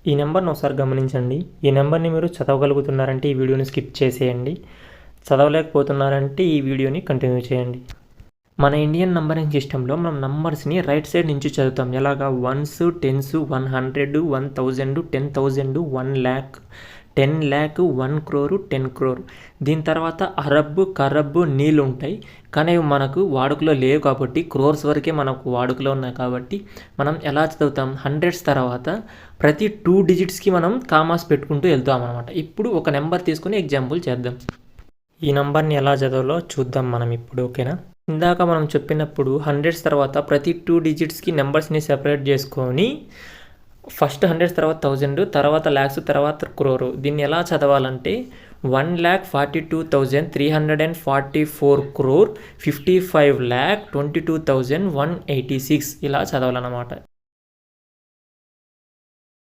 ఈ నెంబర్ని ఒకసారి గమనించండి. ఈ నెంబర్ని మీరు చదవగలుగుతున్నారంటే ఈ వీడియోని స్కిప్ చేసేయండి. చదవలేకపోతున్నారంటే ఈ వీడియోని కంటిన్యూ చేయండి. మన ఇండియన్ నంబరింగ్ సిస్టంలో మనం నంబర్స్ని రైట్ సైడ్ నుంచి చదువుతాం. ఎలాగా 1s, 10s, 100, 1000, 10,000, 1 lakh, 10 lakh, 1 crore, 10 crore. దీని తర్వాత అరబ్, కరబ్, నీళ్ళు ఉంటాయి. కానీ అవి మనకు వాడుకలో లేవు కాబట్టి క్రోర్స్ వరకే మనకు వాడుకలో ఉన్నాయి కాబట్టి మనం ఎలా చదువుతాం, హండ్రెడ్స్ తర్వాత ప్రతి 2 డిజిట్స్కి మనం కామాస్ పెట్టుకుంటూ వెళ్తాం అనమాట. ఇప్పుడు ఒక నెంబర్ తీసుకుని ఎగ్జాంపుల్ చేద్దాం. ఈ నెంబర్ని ఎలా చదవాలో చూద్దాం మనం ఇప్పుడు. ఓకేనా? ఇందాక మనం చెప్పినప్పుడు హండ్రెడ్స్ తర్వాత ప్రతి 2 డిజిట్స్కి నెంబర్స్ని సెపరేట్ చేసుకొని ఫస్ట్ హండ్రెడ్స్ తర్వాత 1000, తర్వాత ల్యాక్స్, తర్వాత క్రోరు. దీన్ని ఎలా చదవాలంటే 1,42,344 crore 55,22,186 ఇలా చదవాలన్నమాట.